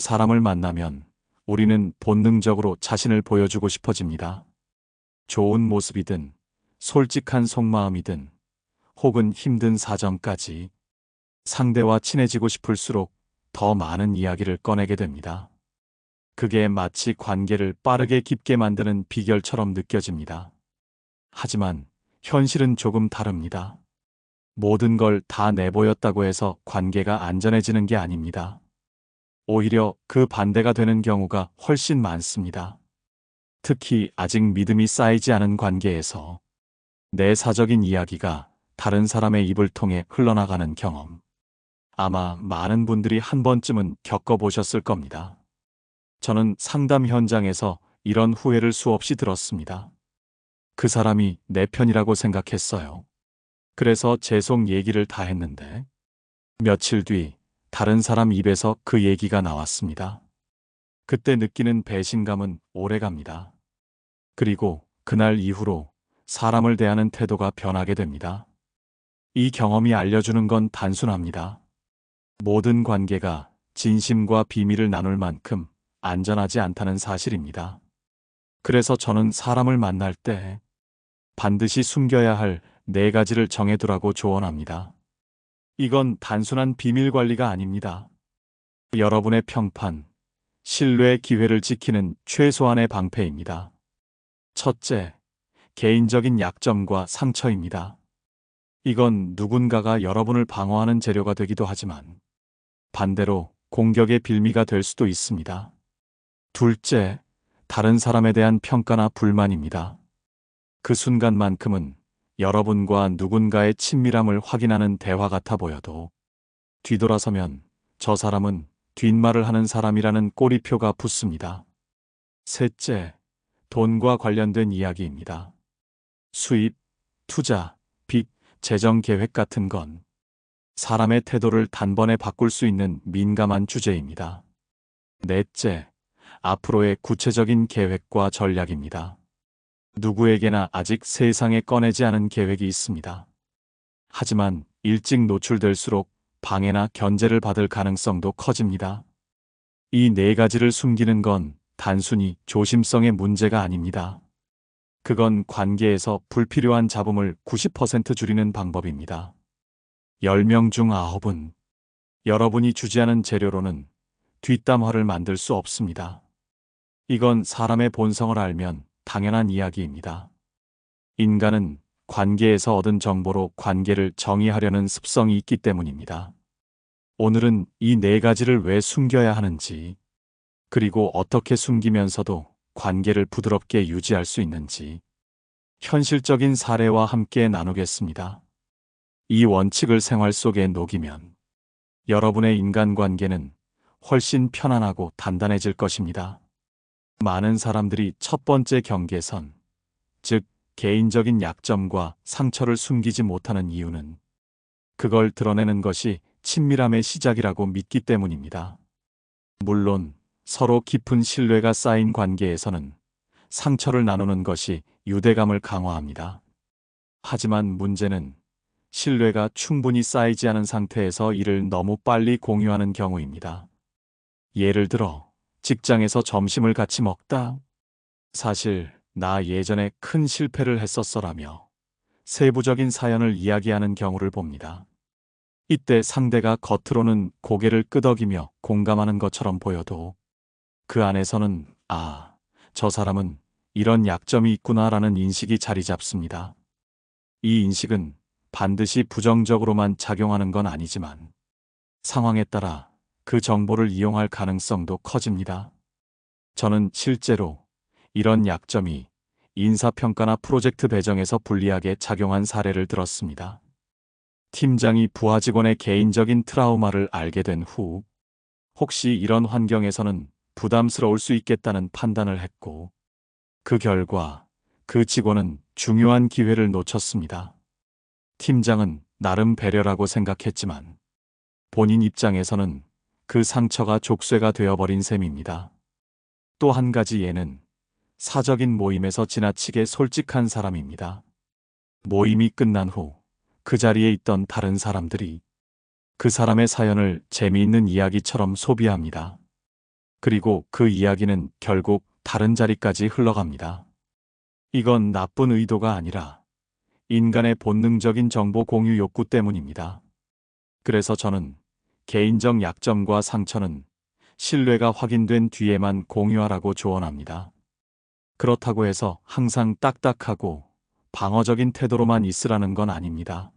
사람을 만나면 우리는 본능적으로 자신을 보여주고 싶어집니다. 좋은 모습이든, 솔직한 속마음이든, 혹은 힘든 사정까지 상대와 친해지고 싶을수록 더 많은 이야기를 꺼내게 됩니다. 그게 마치 관계를 빠르게 깊게 만드는 비결처럼 느껴집니다. 하지만 현실은 조금 다릅니다. 모든 걸 다 내보였다고 해서 관계가 안전해지는 게 아닙니다. 오히려 그 반대가 되는 경우가 훨씬 많습니다. 특히 아직 믿음이 쌓이지 않은 관계에서 내 사적인 이야기가 다른 사람의 입을 통해 흘러나가는 경험. 아마 많은 분들이 한 번쯤은 겪어보셨을 겁니다. 저는 상담 현장에서 이런 후회를 수없이 들었습니다. 그 사람이 내 편이라고 생각했어요. 그래서 제 속 얘기를 다 했는데 며칠 뒤 다른 사람 입에서 그 얘기가 나왔습니다. 그때 느끼는 배신감은 오래갑니다. 그리고 그날 이후로 사람을 대하는 태도가 변하게 됩니다. 이 경험이 알려주는 건 단순합니다. 모든 관계가 진심과 비밀을 나눌 만큼 안전하지 않다는 사실입니다. 그래서 저는 사람을 만날 때 반드시 숨겨야 할 4가지를 정해두라고 조언합니다. 이건 단순한 비밀 관리가 아닙니다. 여러분의 평판, 신뢰의 기회를 지키는 최소한의 방패입니다. 첫째, 개인적인 약점과 상처입니다. 이건 누군가가 여러분을 방어하는 재료가 되기도 하지만 반대로 공격의 빌미가 될 수도 있습니다. 둘째, 다른 사람에 대한 평가나 불만입니다. 그 순간만큼은 여러분과 누군가의 친밀함을 확인하는 대화 같아 보여도 뒤돌아서면 저 사람은 뒷말을 하는 사람이라는 꼬리표가 붙습니다. 셋째, 돈과 관련된 이야기입니다. 수입, 투자, 빚, 재정 계획 같은 건 사람의 태도를 단번에 바꿀 수 있는 민감한 주제입니다. 넷째, 앞으로의 구체적인 계획과 전략입니다. 누구에게나 아직 세상에 꺼내지 않은 계획이 있습니다. 하지만 일찍 노출될수록 방해나 견제를 받을 가능성도 커집니다. 이 4가지를 숨기는 건 단순히 조심성의 문제가 아닙니다. 그건 관계에서 불필요한 잡음을 90% 줄이는 방법입니다. 10명 중 9은 여러분이 주지 않은 재료로는 뒷담화를 만들 수 없습니다. 이건 사람의 본성을 알면 당연한 이야기입니다. 인간은 관계에서 얻은 정보로 관계를 정의하려는 습성이 있기 때문입니다. 오늘은 이 4가지를 왜 숨겨야 하는지, 그리고 어떻게 숨기면서도 관계를 부드럽게 유지할 수 있는지 현실적인 사례와 함께 나누겠습니다. 이 원칙을 생활 속에 녹이면 여러분의 인간관계는 훨씬 편안하고 단단해질 것입니다. 많은 사람들이 첫 번째 경계선, 즉 개인적인 약점과 상처를 숨기지 못하는 이유는 그걸 드러내는 것이 친밀함의 시작이라고 믿기 때문입니다. 물론 서로 깊은 신뢰가 쌓인 관계에서는 상처를 나누는 것이 유대감을 강화합니다. 하지만 문제는 신뢰가 충분히 쌓이지 않은 상태에서 이를 너무 빨리 공유하는 경우입니다. 예를 들어 직장에서 점심을 같이 먹다 사실 나 예전에 큰 실패를 했었어라며 세부적인 사연을 이야기하는 경우를 봅니다. 이때 상대가 겉으로는 고개를 끄덕이며 공감하는 것처럼 보여도 그 안에서는 저 사람은 이런 약점이 있구나라는 인식이 자리 잡습니다. 이 인식은 반드시 부정적으로만 작용하는 건 아니지만 상황에 따라 그 정보를 이용할 가능성도 커집니다. 저는 실제로 이런 약점이 인사평가나 프로젝트 배정에서 불리하게 작용한 사례를 들었습니다. 팀장이 부하 직원의 개인적인 트라우마를 알게 된 후 혹시 이런 환경에서는 부담스러울 수 있겠다는 판단을 했고 그 결과 그 직원은 중요한 기회를 놓쳤습니다. 팀장은 나름 배려라고 생각했지만 본인 입장에서는 그 상처가 족쇄가 되어버린 셈입니다. 또 한 가지 예는 사적인 모임에서 지나치게 솔직한 사람입니다. 모임이 끝난 후 그 자리에 있던 다른 사람들이 그 사람의 사연을 재미있는 이야기처럼 소비합니다. 그리고 그 이야기는 결국 다른 자리까지 흘러갑니다. 이건 나쁜 의도가 아니라 인간의 본능적인 정보 공유 욕구 때문입니다. 그래서 저는 개인적 약점과 상처는 신뢰가 확인된 뒤에만 공유하라고 조언합니다. 그렇다고 해서 항상 딱딱하고 방어적인 태도로만 있으라는 건 아닙니다.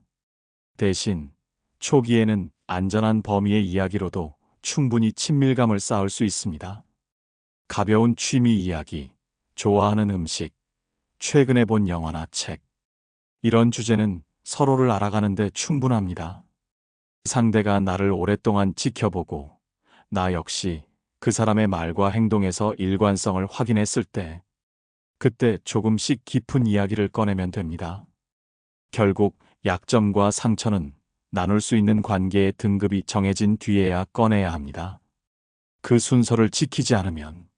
대신 초기에는 안전한 범위의 이야기로도 충분히 친밀감을 쌓을 수 있습니다. 가벼운 취미 이야기, 좋아하는 음식, 최근에 본 영화나 책. 이런 주제는 서로를 알아가는데 충분합니다. 상대가 나를 오랫동안 지켜보고 나 역시 그 사람의 말과 행동에서 일관성을 확인했을 때 그때 조금씩 깊은 이야기를 꺼내면 됩니다. 결국 약점과 상처는 나눌 수 있는 관계의 등급이 정해진 뒤에야 꺼내야 합니다. 그 순서를 지키지 않으면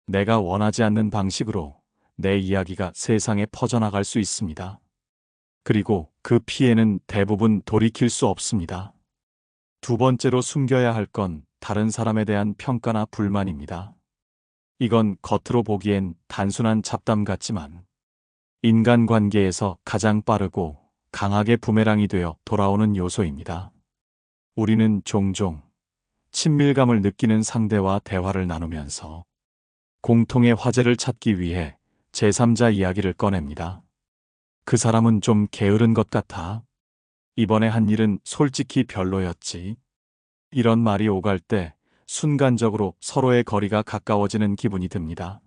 내가 원하지 않는 방식으로 내 이야기가 세상에 퍼져나갈 수 있습니다. 그리고 그 피해는 대부분 돌이킬 수 없습니다. 두 번째로 숨겨야 할 건 다른 사람에 대한 평가나 불만입니다. 이건 겉으로 보기엔 단순한 잡담 같지만 인간관계에서 가장 빠르고 강하게 부메랑이 되어 돌아오는 요소입니다. 우리는 종종 친밀감을 느끼는 상대와 대화를 나누면서 공통의 화제를 찾기 위해 제3자 이야기를 꺼냅니다. 그 사람은 좀 게으른 것 같아. 이번에 한 일은 솔직히 별로였지. 이런 말이 오갈 때 순간적으로 서로의 거리가 가까워지는 기분이 듭니다.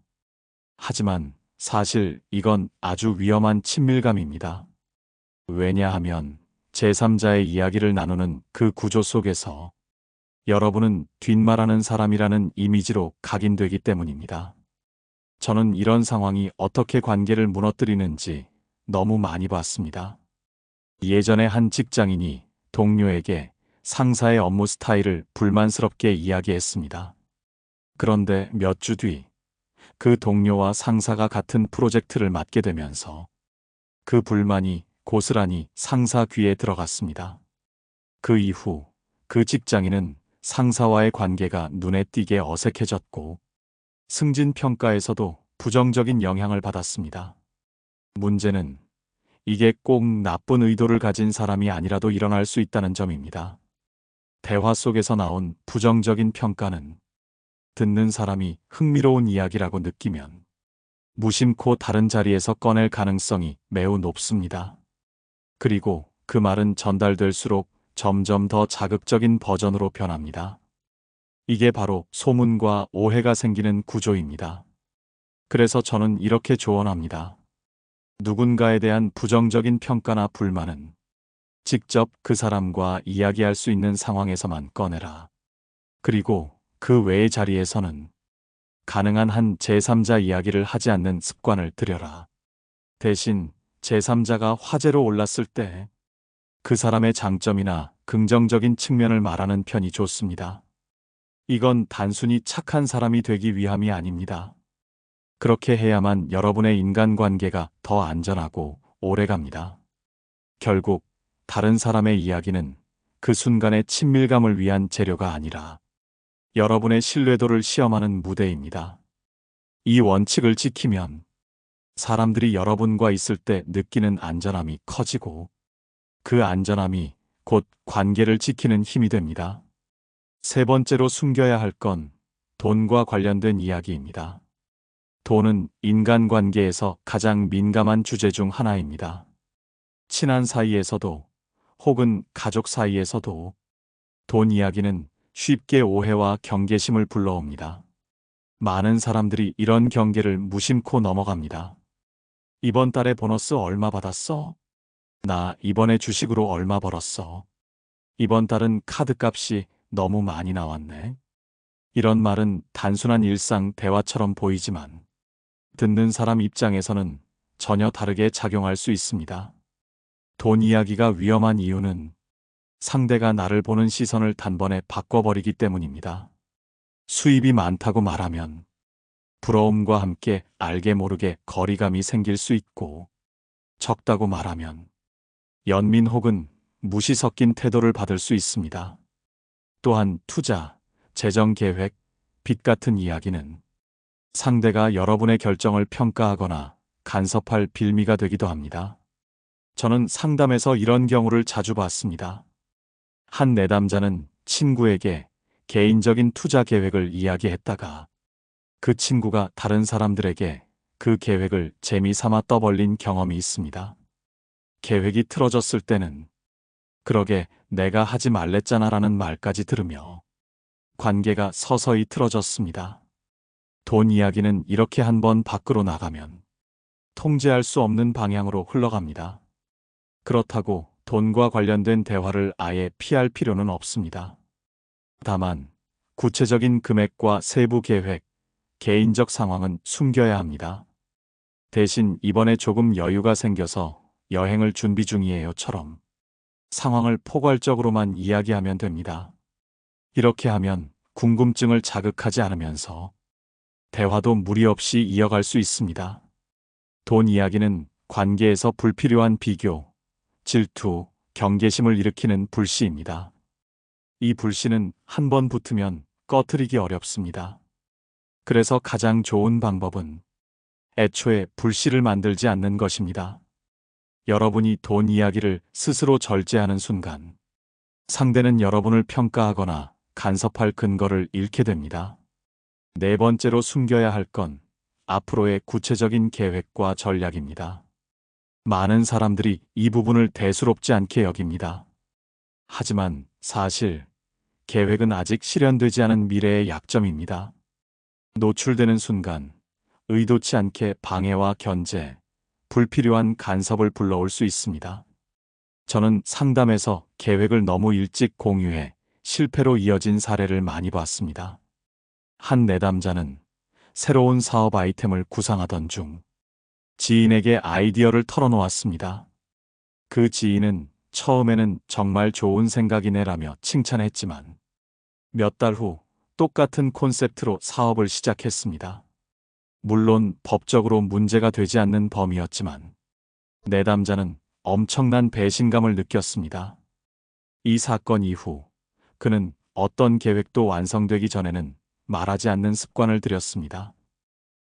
하지만 사실 이건 아주 위험한 친밀감입니다. 왜냐하면 제3자의 이야기를 나누는 그 구조 속에서 여러분은 뒷말하는 사람이라는 이미지로 각인되기 때문입니다. 저는 이런 상황이 어떻게 관계를 무너뜨리는지 너무 많이 봤습니다. 예전에 한 직장인이 동료에게 상사의 업무 스타일을 불만스럽게 이야기했습니다. 그런데 몇 주 뒤 그 동료와 상사가 같은 프로젝트를 맡게 되면서 그 불만이 고스란히 상사 귀에 들어갔습니다. 그 이후 그 직장인은 상사와의 관계가 눈에 띄게 어색해졌고 승진 평가에서도 부정적인 영향을 받았습니다. 문제는 이게 꼭 나쁜 의도를 가진 사람이 아니라도 일어날 수 있다는 점입니다. 대화 속에서 나온 부정적인 평가는 듣는 사람이 흥미로운 이야기라고 느끼면 무심코 다른 자리에서 꺼낼 가능성이 매우 높습니다. 그리고 그 말은 전달될수록 점점 더 자극적인 버전으로 변합니다. 이게 바로 소문과 오해가 생기는 구조입니다. 그래서 저는 이렇게 조언합니다. 누군가에 대한 부정적인 평가나 불만은 직접 그 사람과 이야기할 수 있는 상황에서만 꺼내라. 그리고 그 외의 자리에서는 가능한 한 제3자 이야기를 하지 않는 습관을 들여라. 대신 제3자가 화제로 올랐을 때 그 사람의 장점이나 긍정적인 측면을 말하는 편이 좋습니다. 이건 단순히 착한 사람이 되기 위함이 아닙니다. 그렇게 해야만 여러분의 인간관계가 더 안전하고 오래갑니다. 결국 다른 사람의 이야기는 그 순간의 친밀감을 위한 재료가 아니라 여러분의 신뢰도를 시험하는 무대입니다. 이 원칙을 지키면 사람들이 여러분과 있을 때 느끼는 안전함이 커지고 그 안전함이 곧 관계를 지키는 힘이 됩니다. 세 번째로 숨겨야 할 건 돈과 관련된 이야기입니다. 돈은 인간관계에서 가장 민감한 주제 중 하나입니다. 친한 사이에서도 혹은 가족 사이에서도 돈 이야기는 쉽게 오해와 경계심을 불러옵니다. 많은 사람들이 이런 경계를 무심코 넘어갑니다. 이번 달에 보너스 얼마 받았어? 나 이번에 주식으로 얼마 벌었어? 이번 달은 카드값이 너무 많이 나왔네. 이런 말은 단순한 일상 대화처럼 보이지만 듣는 사람 입장에서는 전혀 다르게 작용할 수 있습니다. 돈 이야기가 위험한 이유는 상대가 나를 보는 시선을 단번에 바꿔버리기 때문입니다. 수입이 많다고 말하면 부러움과 함께 알게 모르게 거리감이 생길 수 있고, 적다고 말하면 연민 혹은 무시 섞인 태도를 받을 수 있습니다. 또한 투자, 재정 계획, 빛 같은 이야기는 상대가 여러분의 결정을 평가하거나 간섭할 빌미가 되기도 합니다. 저는 상담에서 이런 경우를 자주 봤습니다. 한 내담자는 친구에게 개인적인 투자 계획을 이야기했다가 그 친구가 다른 사람들에게 그 계획을 재미삼아 떠벌린 경험이 있습니다. 계획이 틀어졌을 때는 그러게 내가 하지 말랬잖아 라는 말까지 들으며 관계가 서서히 틀어졌습니다. 돈 이야기는 이렇게 한번 밖으로 나가면 통제할 수 없는 방향으로 흘러갑니다. 그렇다고 돈과 관련된 대화를 아예 피할 필요는 없습니다. 다만 구체적인 금액과 세부 계획, 개인적 상황은 숨겨야 합니다. 대신 이번에 조금 여유가 생겨서 여행을 준비 중이에요처럼 상황을 포괄적으로만 이야기하면 됩니다. 이렇게 하면 궁금증을 자극하지 않으면서 대화도 무리 없이 이어갈 수 있습니다. 돈 이야기는 관계에서 불필요한 비교, 질투, 경계심을 일으키는 불씨입니다. 이 불씨는 한 번 붙으면 꺼트리기 어렵습니다. 그래서 가장 좋은 방법은 애초에 불씨를 만들지 않는 것입니다. 여러분이 돈 이야기를 스스로 절제하는 순간 상대는 여러분을 평가하거나 간섭할 근거를 잃게 됩니다. 네 번째로 숨겨야 할 건 앞으로의 구체적인 계획과 전략입니다. 많은 사람들이 이 부분을 대수롭지 않게 여깁니다. 하지만 사실 계획은 아직 실현되지 않은 미래의 약점입니다. 노출되는 순간 의도치 않게 방해와 견제, 불필요한 간섭을 불러올 수 있습니다. 저는 상담에서 계획을 너무 일찍 공유해 실패로 이어진 사례를 많이 봤습니다. 한 내담자는 새로운 사업 아이템을 구상하던 중 지인에게 아이디어를 털어놓았습니다. 그 지인은 처음에는 정말 좋은 생각이네라며 칭찬했지만 몇 달 후 똑같은 콘셉트로 사업을 시작했습니다. 물론 법적으로 문제가 되지 않는 범위였지만 내담자는 엄청난 배신감을 느꼈습니다. 이 사건 이후 그는 어떤 계획도 완성되기 전에는 말하지 않는 습관을 들였습니다.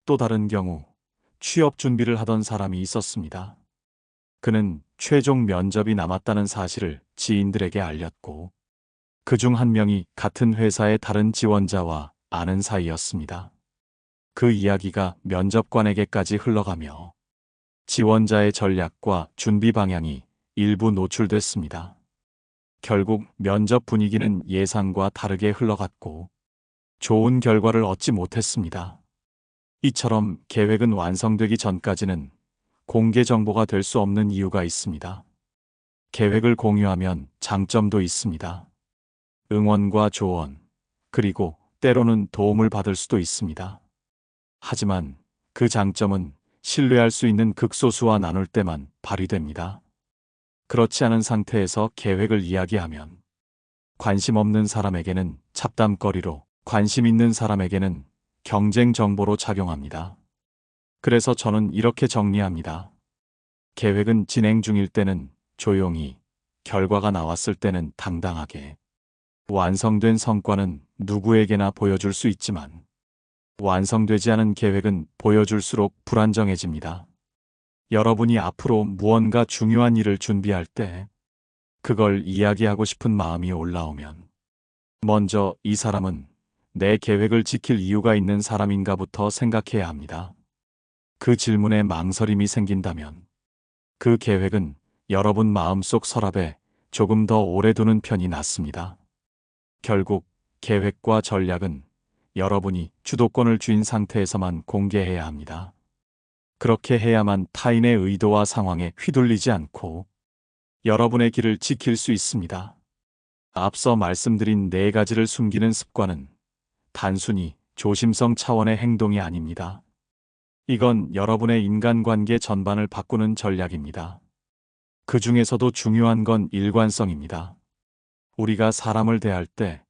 또 다른 경우 취업 준비를 하던 사람이 있었습니다. 그는 최종 면접이 남았다는 사실을 지인들에게 알렸고 그중 한 명이 같은 회사의 다른 지원자와 아는 사이였습니다. 그 이야기가 면접관에게까지 흘러가며 지원자의 전략과 준비 방향이 일부 노출됐습니다. 결국 면접 분위기는 예상과 다르게 흘러갔고 좋은 결과를 얻지 못했습니다. 이처럼 계획은 완성되기 전까지는 공개 정보가 될 수 없는 이유가 있습니다. 계획을 공유하면 장점도 있습니다. 응원과 조언, 그리고 때로는 도움을 받을 수도 있습니다. 하지만 그 장점은 신뢰할 수 있는 극소수와 나눌 때만 발휘됩니다. 그렇지 않은 상태에서 계획을 이야기하면 관심 없는 사람에게는 잡담거리로, 관심 있는 사람에게는 경쟁 정보로 작용합니다. 그래서 저는 이렇게 정리합니다. 계획은 진행 중일 때는 조용히, 결과가 나왔을 때는 당당하게. 완성된 성과는 누구에게나 보여줄 수 있지만 완성되지 않은 계획은 보여줄수록 불안정해집니다. 여러분이 앞으로 무언가 중요한 일을 준비할 때 그걸 이야기하고 싶은 마음이 올라오면 먼저 이 사람은 내 계획을 지킬 이유가 있는 사람인가부터 생각해야 합니다. 그 질문에 망설임이 생긴다면 그 계획은 여러분 마음속 서랍에 조금 더 오래 두는 편이 낫습니다. 결국 계획과 전략은 여러분이 주도권을 쥔 상태에서만 공개해야 합니다. 그렇게 해야만 타인의 의도와 상황에 휘둘리지 않고 여러분의 길을 지킬 수 있습니다. 앞서 말씀드린 네 가지를 숨기는 습관은 단순히 조심성 차원의 행동이 아닙니다. 이건 여러분의 인간관계 전반을 바꾸는 전략입니다. 그 중에서도 중요한 건 일관성입니다. 우리가 사람을 대할 때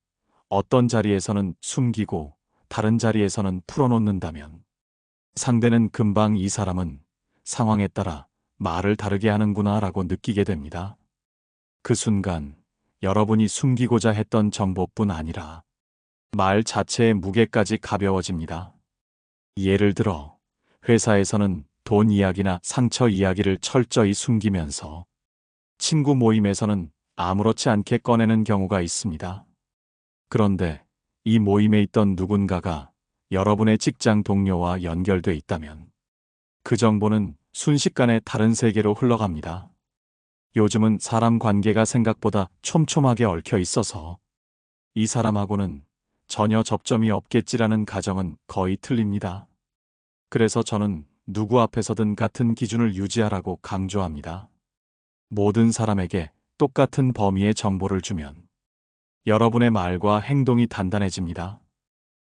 어떤 자리에서는 숨기고 다른 자리에서는 풀어놓는다면 상대는 금방 이 사람은 상황에 따라 말을 다르게 하는구나 라고 느끼게 됩니다. 그 순간 여러분이 숨기고자 했던 정보뿐 아니라 말 자체의 무게까지 가벼워집니다. 예를 들어, 회사에서는 돈 이야기나 상처 이야기를 철저히 숨기면서 친구 모임에서는 아무렇지 않게 꺼내는 경우가 있습니다. 그런데 이 모임에 있던 누군가가 여러분의 직장 동료와 연결돼 있다면 그 정보는 순식간에 다른 세계로 흘러갑니다. 요즘은 사람 관계가 생각보다 촘촘하게 얽혀 있어서 이 사람하고는 전혀 접점이 없겠지라는 가정은 거의 틀립니다. 그래서 저는 누구 앞에서든 같은 기준을 유지하라고 강조합니다. 모든 사람에게 똑같은 범위의 정보를 주면 여러분의 말과 행동이 단단해집니다.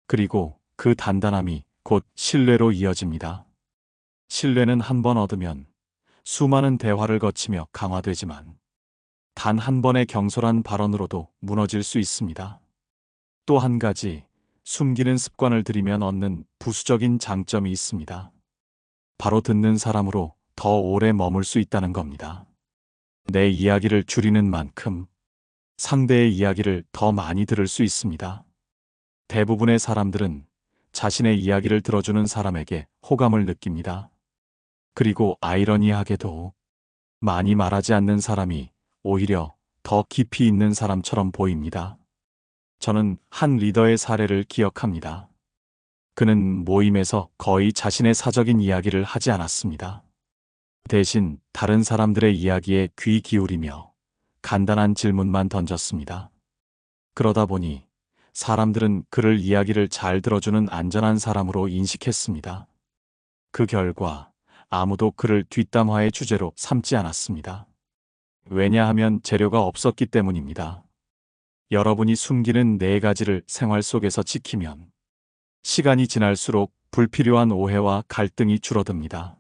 그리고 그 단단함이 곧 신뢰로 이어집니다. 신뢰는 한 번 얻으면 수많은 대화를 거치며 강화되지만 단 한 번의 경솔한 발언으로도 무너질 수 있습니다. 또 한 가지, 숨기는 습관을 들이면 얻는 부수적인 장점이 있습니다. 바로 듣는 사람으로 더 오래 머물 수 있다는 겁니다. 내 이야기를 줄이는 만큼 상대의 이야기를 더 많이 들을 수 있습니다. 대부분의 사람들은 자신의 이야기를 들어주는 사람에게 호감을 느낍니다. 그리고 아이러니하게도 많이 말하지 않는 사람이 오히려 더 깊이 있는 사람처럼 보입니다. 저는 한 리더의 사례를 기억합니다. 그는 모임에서 거의 자신의 사적인 이야기를 하지 않았습니다. 대신 다른 사람들의 이야기에 귀 기울이며 간단한 질문만 던졌습니다. 그러다 보니 사람들은 그를 이야기를 잘 들어주는 안전한 사람으로 인식했습니다. 그 결과 아무도 그를 뒷담화의 주제로 삼지 않았습니다. 왜냐하면 재료가 없었기 때문입니다. 여러분이 숨기는 4가지를 생활 속에서 지키면 시간이 지날수록 불필요한 오해와 갈등이 줄어듭니다.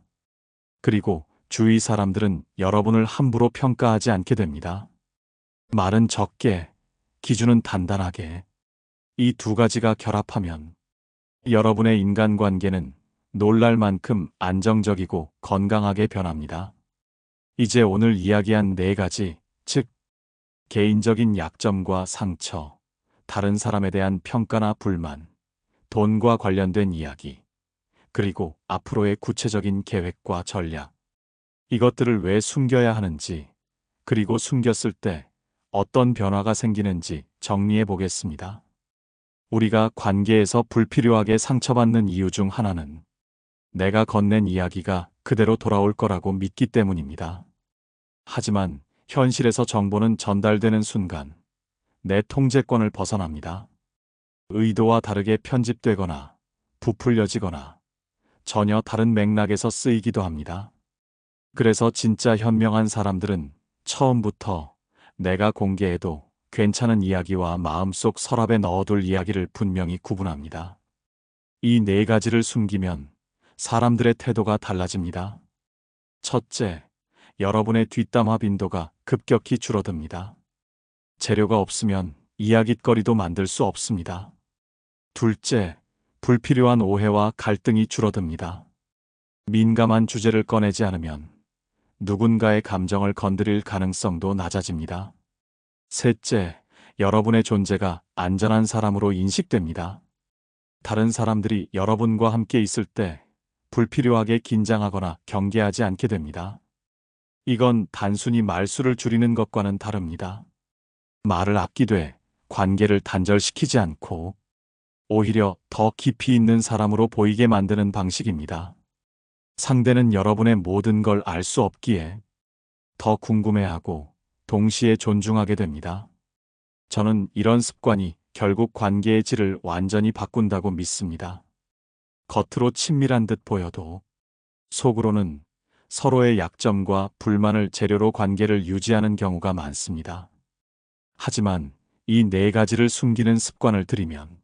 그리고 주위 사람들은 여러분을 함부로 평가하지 않게 됩니다. 말은 적게, 기준은 단단하게. 이 2가지가 결합하면 여러분의 인간관계는 놀랄 만큼 안정적이고 건강하게 변합니다. 이제 오늘 이야기한 4가지, 즉 개인적인 약점과 상처, 다른 사람에 대한 평가나 불만, 돈과 관련된 이야기, 그리고 앞으로의 구체적인 계획과 전략. 이것들을 왜 숨겨야 하는지, 그리고 숨겼을 때 어떤 변화가 생기는지 정리해 보겠습니다. 우리가 관계에서 불필요하게 상처받는 이유 중 하나는 내가 건넨 이야기가 그대로 돌아올 거라고 믿기 때문입니다. 하지만 현실에서 정보는 전달되는 순간 내 통제권을 벗어납니다. 의도와 다르게 편집되거나 부풀려지거나 전혀 다른 맥락에서 쓰이기도 합니다. 그래서 진짜 현명한 사람들은 처음부터 내가 공개해도 괜찮은 이야기와 마음속 서랍에 넣어둘 이야기를 분명히 구분합니다. 이 4가지를 숨기면 사람들의 태도가 달라집니다. 첫째, 여러분의 뒷담화 빈도가 급격히 줄어듭니다. 재료가 없으면 이야깃거리도 만들 수 없습니다. 둘째, 불필요한 오해와 갈등이 줄어듭니다. 민감한 주제를 꺼내지 않으면 누군가의 감정을 건드릴 가능성도 낮아집니다. 셋째, 여러분의 존재가 안전한 사람으로 인식됩니다. 다른 사람들이 여러분과 함께 있을 때 불필요하게 긴장하거나 경계하지 않게 됩니다. 이건 단순히 말수를 줄이는 것과는 다릅니다. 말을 아끼되 관계를 단절시키지 않고 오히려 더 깊이 있는 사람으로 보이게 만드는 방식입니다. 상대는 여러분의 모든 걸 알 수 없기에 더 궁금해하고 동시에 존중하게 됩니다. 저는 이런 습관이 결국 관계의 질을 완전히 바꾼다고 믿습니다. 겉으로 친밀한 듯 보여도 속으로는 서로의 약점과 불만을 재료로 관계를 유지하는 경우가 많습니다. 하지만 이 4가지를 숨기는 습관을 들이면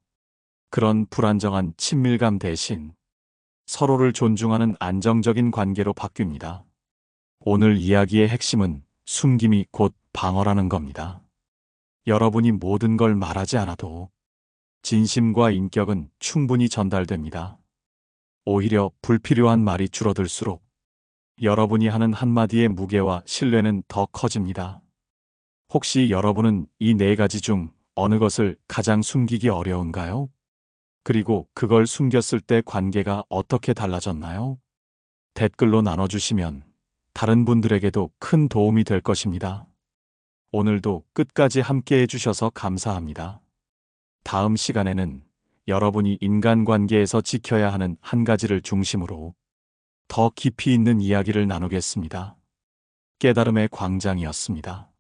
그런 불안정한 친밀감 대신 서로를 존중하는 안정적인 관계로 바뀝니다. 오늘 이야기의 핵심은 숨김이 곧 방어라는 겁니다. 여러분이 모든 걸 말하지 않아도 진심과 인격은 충분히 전달됩니다. 오히려 불필요한 말이 줄어들수록 여러분이 하는 한마디의 무게와 신뢰는 더 커집니다. 혹시 여러분은 이 4가지 중 어느 것을 가장 숨기기 어려운가요? 그리고 그걸 숨겼을 때 관계가 어떻게 달라졌나요? 댓글로 나눠주시면 다른 분들에게도 큰 도움이 될 것입니다. 오늘도 끝까지 함께 해주셔서 감사합니다. 다음 시간에는 여러분이 인간관계에서 지켜야 하는 한 가지를 중심으로 더 깊이 있는 이야기를 나누겠습니다. 깨달음의 광장이었습니다.